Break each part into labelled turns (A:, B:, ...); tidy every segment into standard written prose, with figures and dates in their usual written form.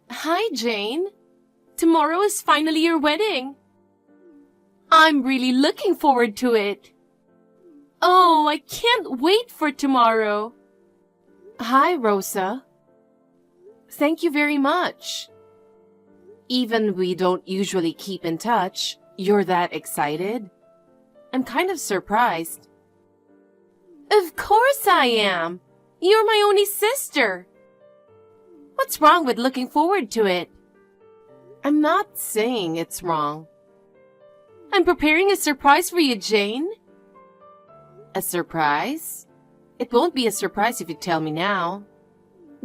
A: Hi, Jane. Tomorrow is finally your wedding. I'm really looking forward to it. Oh, I can't wait for tomorrow. Hi, Rosa. Thank you very much. Even we don't usually keep in touch, you're that excited? I'm kind of surprised. Of course I am. You're my only sister. What's wrong with looking forward to it? I'm not saying it's wrong. I'm preparing a surprise for you, Jane. A surprise? It won't be a surprise if you tell me now.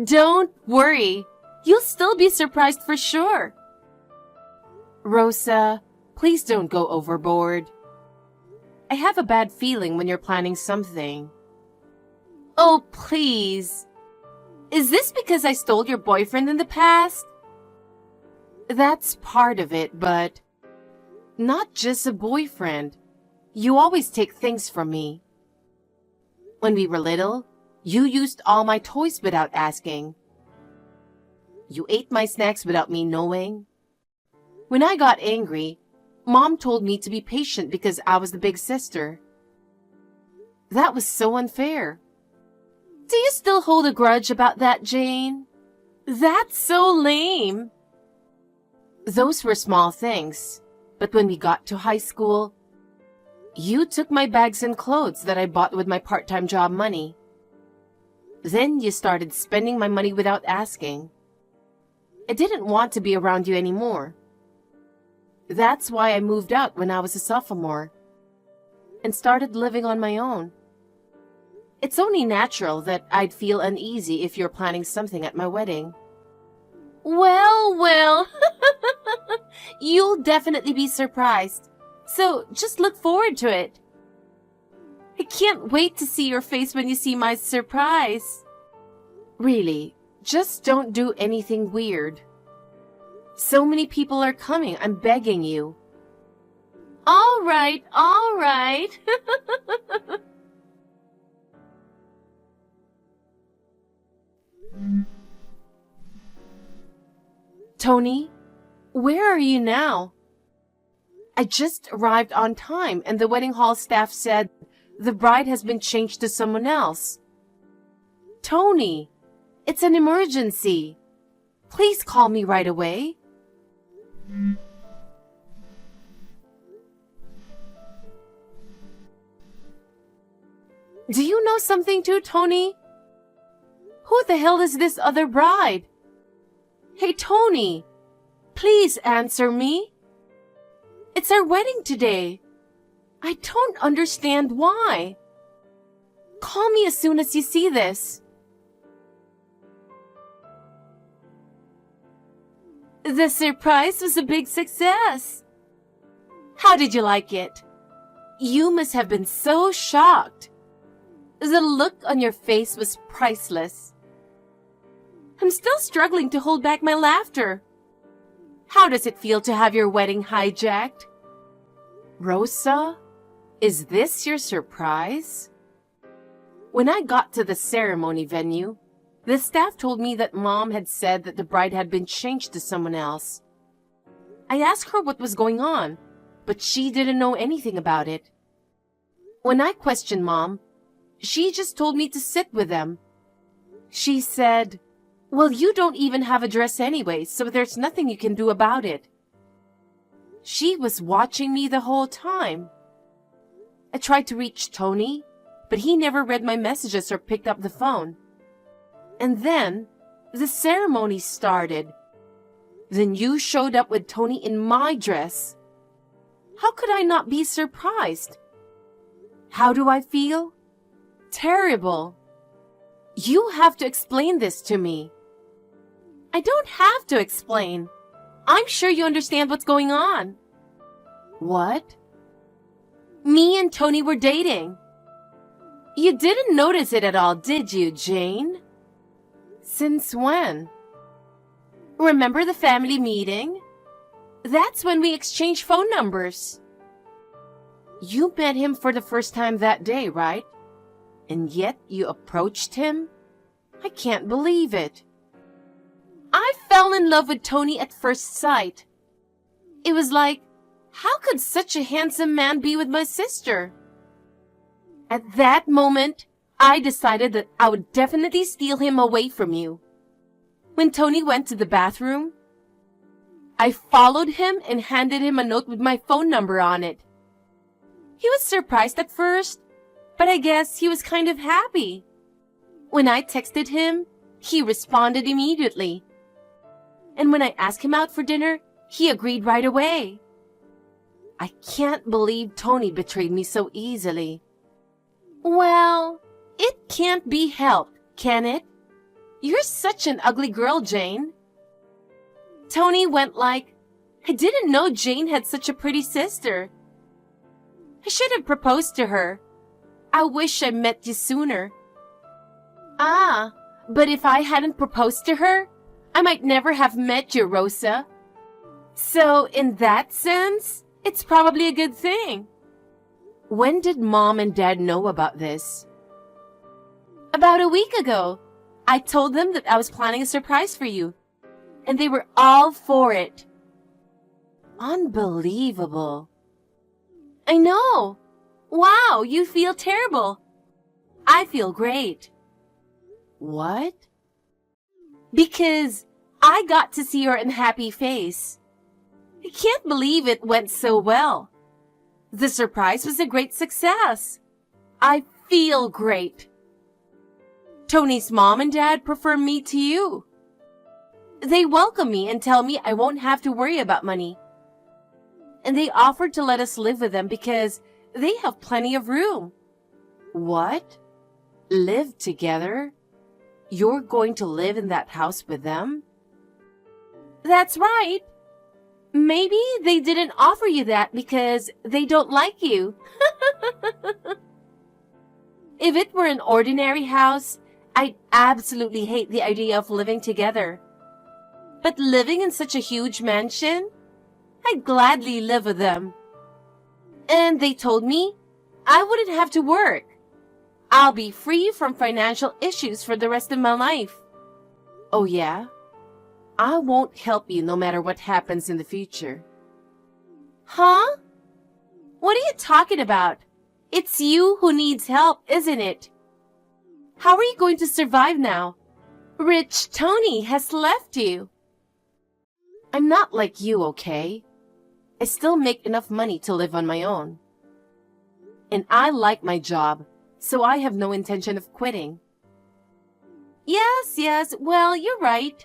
A: Don't worry. You'll still be surprised for sure. Rosa, please don't go overboard. I have a bad feeling when you're planning something. Oh, please. Is this because I stole your boyfriend in the past? That's part of it, but not just a boyfriend. You always take things from me. When we were little, you used all my toys without asking. You ate my snacks without me knowing. When I got angry, Mom told me to be patient because I was the big sister. That was so unfair. Do you still hold a grudge about that, Jane? That's so lame. Those were small things, but when we got to high school, you took my bags and clothes that I bought with my part-time job money. Then you started spending my money without asking. I didn't want to be around you anymore. That's why I moved out when I was a sophomore and started living on my own. It's only natural that I'd feel uneasy if you're planning something at my wedding. Well, you'll definitely be surprised, so just look forward to it. I can't wait to see your face when you see my surprise. Really, just don't do anything weird. So many people are coming, I'm begging you. All right. Tony, where are you now? I just arrived on time and the wedding hall staff said the bride has been changed to someone else. Tony, it's an emergency. Please call me right away. Do you know something too, Tony? Who the hell is this other bride? Hey, Tony, please answer me. It's our wedding today. I don't understand why. Call me as soon as you see this. The surprise was a big success. How did you like it? You must have been so shocked. The look on your face was priceless. I'm still struggling to hold back my laughter. How does it feel to have your wedding hijacked? Rosa, is this your surprise? When I got to the ceremony venue, the staff told me that Mom had said that the bride had been changed to someone else. I asked her what was going on, but she didn't know anything about it. When I questioned Mom, she just told me to sit with them. She said, "Well, you don't even have a dress anyway, so there's nothing you can do about it." She was watching me the whole time. I tried to reach Tony, but he never read my messages or picked up the phone. And then, the ceremony started. Then you showed up with Tony in my dress. How could I not be surprised? How do I feel? Terrible. You have to explain this to me. I don't have to explain. I'm sure you understand what's going on. What? Me and Tony were dating. You didn't notice it at all, did you, Jane? Since when? Remember the family meeting? That's when we exchanged phone numbers. You met him for the first time that day, right? And yet you approached him? I can't believe it. I fell fell in love with Tony at first sight. It was like, how could such a handsome man be with my sister? At that moment, I decided that I would definitely steal him away from you. When Tony went to the bathroom, I followed him and handed him a note with my phone number on it. He was surprised at first, but I guess he was kind of happy. When I texted him, he responded immediately. And when I asked him out for dinner, he agreed right away. I can't believe Tony betrayed me so easily. Well, it can't be helped, can it? You're such an ugly girl, Jane. Tony went like, I didn't know Jane had such a pretty sister. I should have proposed to her. I wish I met you sooner. Ah, but if I hadn't proposed to her, I might never have met you, Rosa. So in that sense, it's probably a good thing. When did Mom and Dad know about this? About a week ago. I told them that I was planning a surprise for you, and they were all for it. Unbelievable. I know. Wow, you feel terrible. I feel great. What? Because I got to see your unhappy face. I can't believe it went so well. The surprise was a great success. I feel great. Tony's mom and dad prefer me to you. They welcome me and tell me I won't have to worry about money. And they offered to let us live with them because they have plenty of room. What? Live together? You're going to live in that house with them? That's right. Maybe they didn't offer you that because they don't like you. If it were an ordinary house, I'd absolutely hate the idea of living together. But living in such a huge mansion, I'd gladly live with them. And they told me I wouldn't have to work. I'll be free from financial issues for the rest of my life. Oh yeah? I won't help you no matter what happens in the future. Huh? What are you talking about? It's you who needs help, isn't it? How are you going to survive now? Rich Tony has left you. I'm not like you, okay? I still make enough money to live on my own. And I like my job, so I have no intention of quitting. Yes, well, you're right.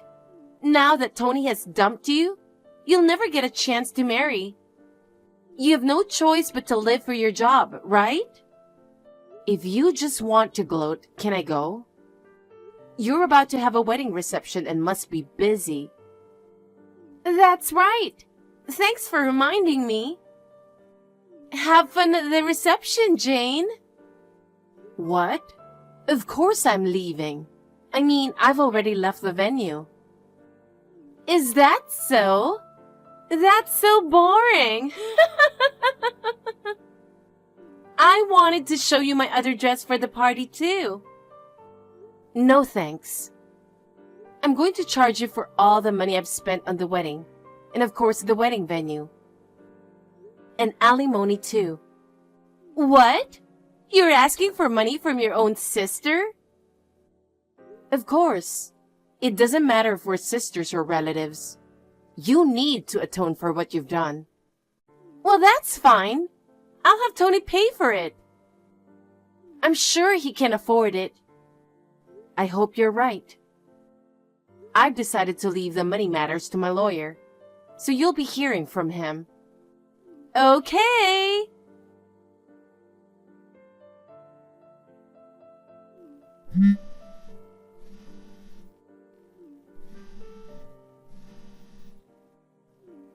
A: Now that Tony has dumped you, you'll never get a chance to marry. You have no choice but to live for your job, right? If you just want to gloat, can I go? You're about to have a wedding reception and must be busy. That's right. Thanks for reminding me. Have fun at the reception, Jane. What? Of course I'm leaving. I mean, I've already left the venue. Is that so? That's so boring. I wanted to show you my other dress for the party too. No thanks. I'm going to charge you for all the money I've spent on the wedding, and of course the wedding venue. And alimony too. What? You're asking for money from your own sister? Of course. It doesn't matter if we're sisters or relatives. You need to atone for what you've done. Well, that's fine. I'll have Tony pay for it. I'm sure he can afford it. I hope you're right. I've decided to leave the money matters to my lawyer, so you'll be hearing from him. Okay.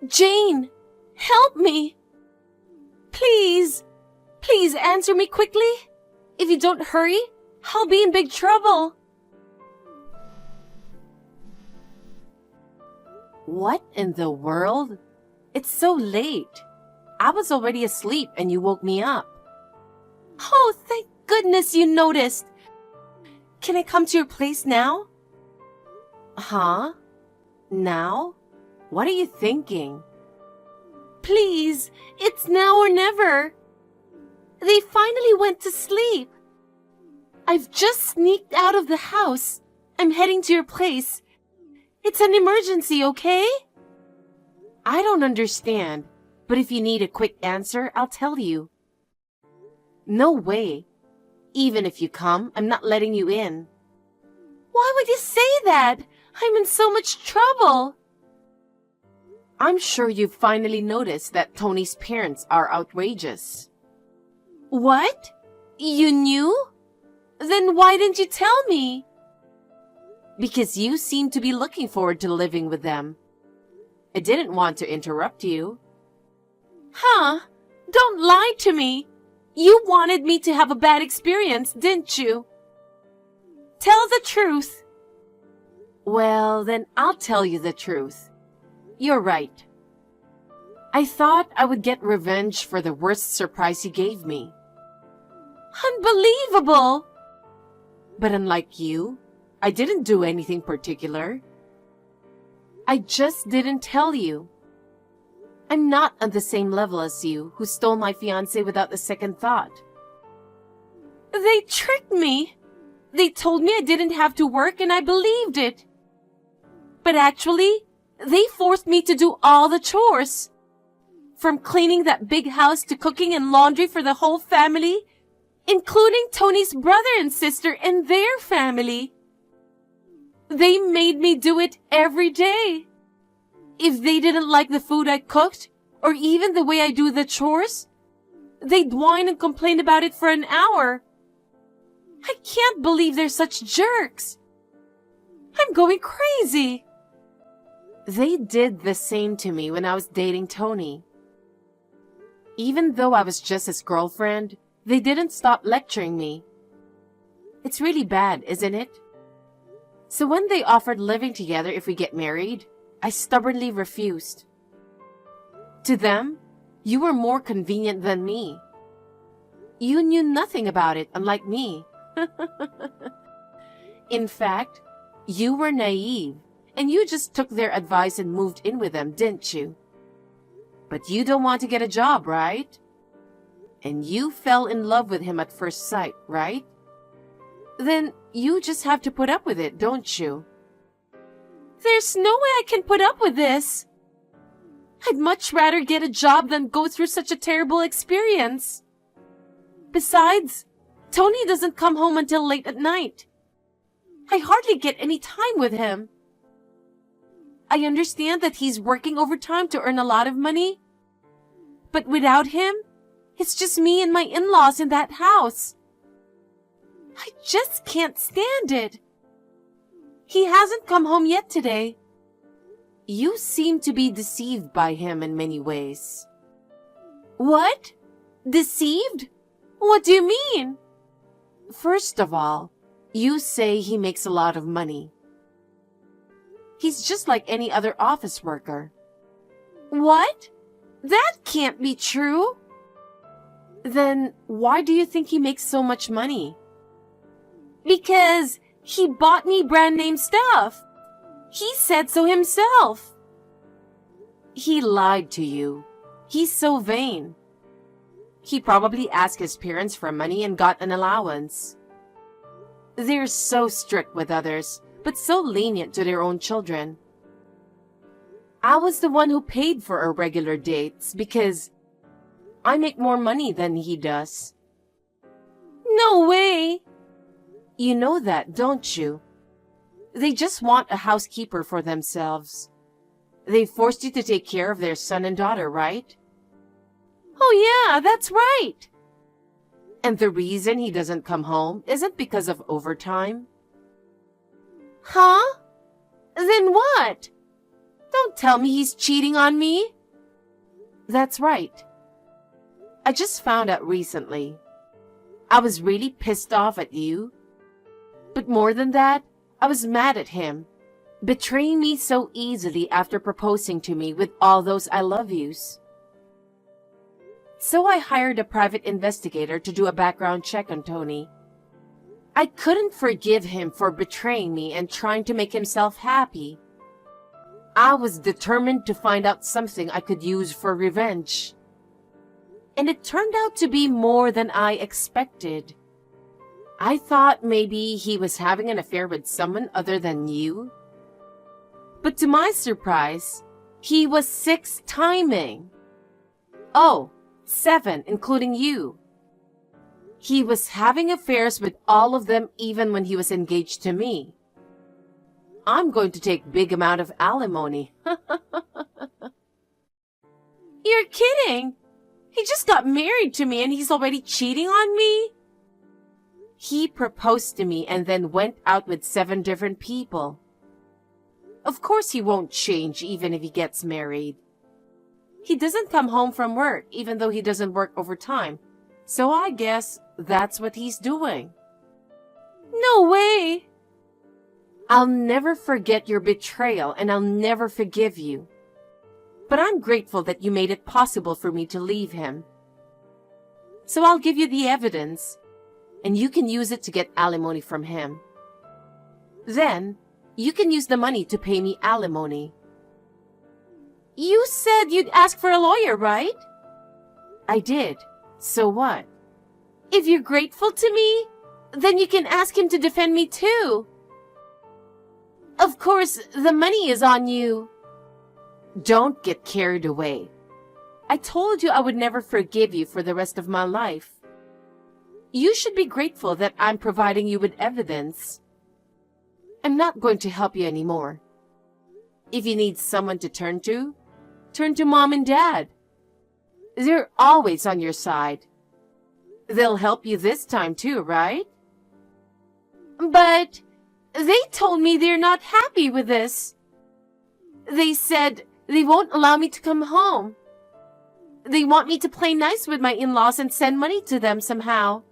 A: Jane, help me. Please answer me quickly. If you don't hurry, I'll be in big trouble. What in the world? It's so late. I was already asleep and you woke me up. Oh, thank goodness you noticed. Can I come to your place now? Huh? Now? What are you thinking? Please, it's now or never. They finally went to sleep. I've just sneaked out of the house. I'm heading to your place. It's an emergency, okay? I don't understand, but if you need a quick answer, I'll tell you. No way. Even if you come, I'm not letting you in. Why would you say that? I'm in so much trouble. I'm sure you've finally noticed that Tony's parents are outrageous. What? You knew? Then why didn't you tell me? Because you seem to be looking forward to living with them. I didn't want to interrupt you. Huh? Don't lie to me. You wanted me to have a bad experience, didn't you? Tell the truth. Well, then I'll tell you the truth. You're right. I thought I would get revenge for the worst surprise you gave me. Unbelievable! But unlike you, I didn't do anything particular. I just didn't tell you. I'm not on the same level as you, who stole my fiancé without a second thought. They tricked me. They told me I didn't have to work and I believed it. But actually, they forced me to do all the chores. From cleaning that big house to cooking and laundry for the whole family, including Tony's brother and sister and their family. They made me do it every day. If they didn't like the food I cooked, or even the way I do the chores, they'd whine and complain about it for an hour. I can't believe they're such jerks. I'm going crazy. They did the same to me when I was dating Tony. Even though I was just his girlfriend, they didn't stop lecturing me. It's really bad, isn't it? So when they offered living together if we get married, I stubbornly refused. To them, you were more convenient than me. You knew nothing about it, unlike me. In fact, you were naive, and you just took their advice and moved in with them, didn't you? But you don't want to get a job, right? And you fell in love with him at first sight, right? Then you just have to put up with it, don't you? There's no way I can put up with this. I'd much rather get a job than go through such a terrible experience. Besides, Tony doesn't come home until late at night. I hardly get any time with him. I understand that he's working overtime to earn a lot of money. But without him, it's just me and my in-laws in that house. I just can't stand it. He hasn't come home yet today. You seem to be deceived by him in many ways. What? Deceived? What do you mean? First of all, you say he makes a lot of money. He's just like any other office worker. What? That can't be true. Then why do you think he makes so much money? Because he bought me brand name stuff. He said so himself. He lied to you. He's so vain. He probably asked his parents for money and got an allowance. They're so strict with others, but so lenient to their own children. I was the one who paid for our regular dates because I make more money than he does. No way! You know that, don't you? They just want a housekeeper for themselves. They forced you to take care of their son and daughter, right? Oh yeah, that's right. And the reason he doesn't come home isn't because of overtime? Huh? Then what? Don't tell me he's cheating on me. That's right. I just found out recently. I was really pissed off at you. But more than that, I was mad at him, betraying me so easily after proposing to me with all those I love yous. So I hired a private investigator to do a background check on Tony. I couldn't forgive him for betraying me and trying to make himself happy. I was determined to find out something I could use for revenge. And it turned out to be more than I expected. I thought maybe he was having an affair with someone other than you. But to my surprise, he was 6 timing. Oh, 7, including you. He was having affairs with all of them even when he was engaged to me. I'm going to take big amount of alimony. You're kidding! He just got married to me and he's already cheating on me? He proposed to me and then went out with 7 different people. Of course he won't change even if he gets married. He doesn't come home from work even though he doesn't work overtime. So I guess that's what he's doing. No way! I'll never forget your betrayal and I'll never forgive you. But I'm grateful that you made it possible for me to leave him. So I'll give you the evidence, and you can use it to get alimony from him. Then, you can use the money to pay me alimony. You said you'd ask for a lawyer, right? I did. So what? If you're grateful to me, then you can ask him to defend me too. Of course, the money is on you. Don't get carried away. I told you I would never forgive you for the rest of my life. You should be grateful that I'm providing you with evidence. I'm not going to help you anymore. If you need someone to turn to Mom and Dad. They're always on your side. They'll help you this time too, right? But they told me they're not happy with this. They said they won't allow me to come home. They want me to play nice with my in-laws and send money to them somehow.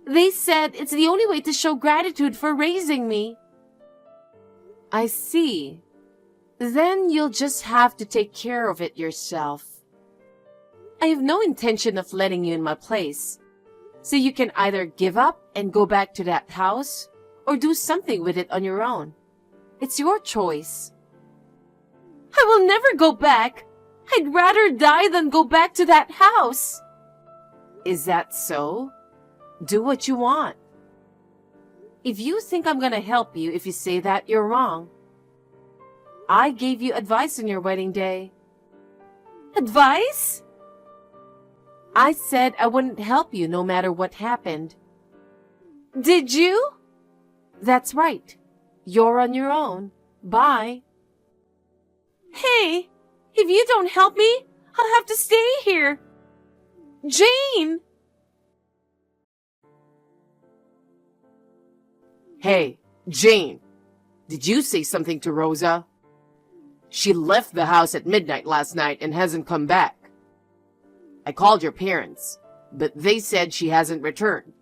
A: They said it's the only way to show gratitude for raising me. I see. Then you'll just have to take care of it yourself. I have no intention of letting you in my place. So you can either give up and go back to that house or do something with it on your own. It's your choice. I will never go back. I'd rather die than go back to that house. Is that so? Do what you want. If you think I'm gonna help you if you say that, you're wrong. I gave you advice on your wedding day. Advice? I said I wouldn't help you no matter what happened. Did you? That's right. You're on your own. Bye. Hey, if you don't help me, I'll have to stay here. Jane! Hey, Jane, did you say something to Rosa? She left the house at midnight last night and hasn't come back. I called your parents, but they said she hasn't returned.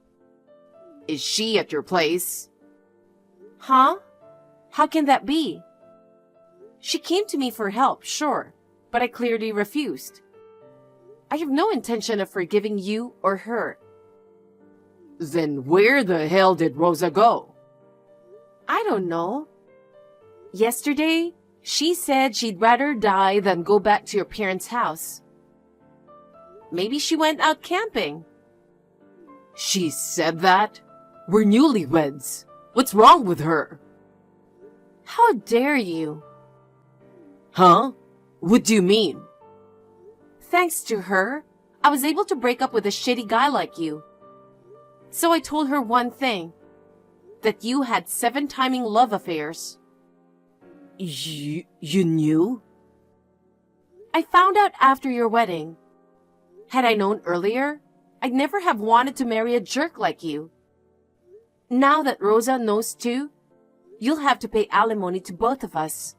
A: Is she at your place? Huh? How can that be? She came to me for help, sure, but I clearly refused. I have no intention of forgiving you or her. Then where the hell did Rosa go? I don't know. Yesterday, she said she'd rather die than go back to your parents' house. Maybe she went out camping. She said that? We're newlyweds. What's wrong with her? How dare you? Huh? What do you mean? Thanks to her, I was able to break up with a shitty guy like you. So I told her one thing. That you had 7 timing love affairs. You knew? I found out after your wedding. Had I known earlier, I'd never have wanted to marry a jerk like you. Now that Rosa knows too, you'll have to pay alimony to both of us.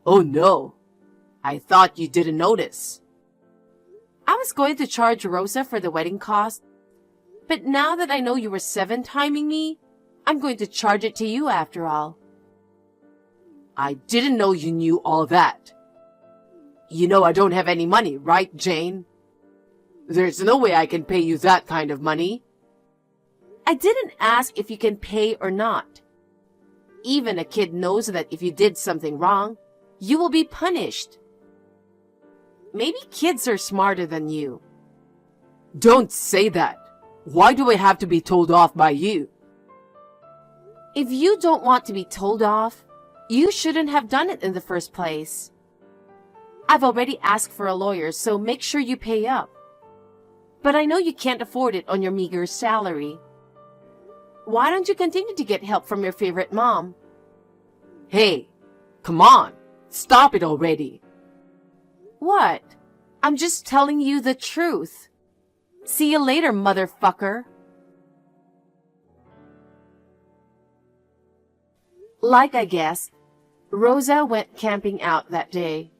A: Oh no, I thought you didn't notice. I was going to charge Rosa for the wedding cost, but now that I know you were 7 timing me, I'm going to charge it to you after all. I didn't know you knew all that. You know I don't have any money, right, Jane? There's no way I can pay you that kind of money. I didn't ask if you can pay or not. Even a kid knows that if you did something wrong, You will be punished. Maybe kids are smarter than you.
B: Don't say that. Why do I have to be told off by you?
A: If you don't want to be told off, you shouldn't have done it in the first place. I've already asked for a lawyer, so make sure you pay up. But I know you can't afford it on your meager salary. Why don't you continue to get help from your favorite mom?
B: Hey, come on. Stop it already.
A: What? I'm just telling you the truth. See you later, motherfucker. Like I guessed, Rosa went camping out that day.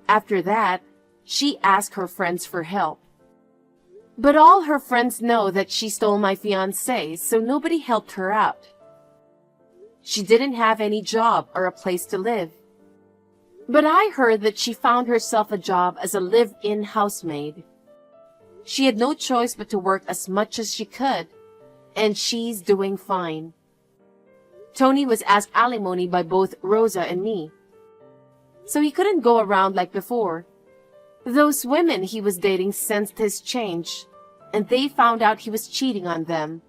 A: After that, she asked her friends for help. But all her friends know that she stole my fiancé, so nobody helped her out. She didn't have any job or a place to live. But I heard that she found herself a job as a live-in housemaid. She had no choice but to work as much as she could, and she's doing fine. Tony was asked alimony by both Rosa and me, so he couldn't go around like before. Those women he was dating sensed his change, and they found out he was cheating on them.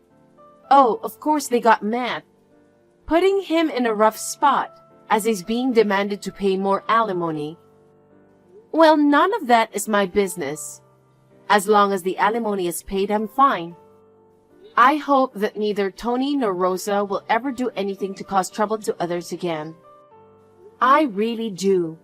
A: Oh, of course they got mad, putting him in a rough spot as he's being demanded to pay more alimony. Well, none of that is my business. As long as the alimony is paid, I'm fine. I hope that neither Tony nor Rosa will ever do anything to cause trouble to others again. I really do.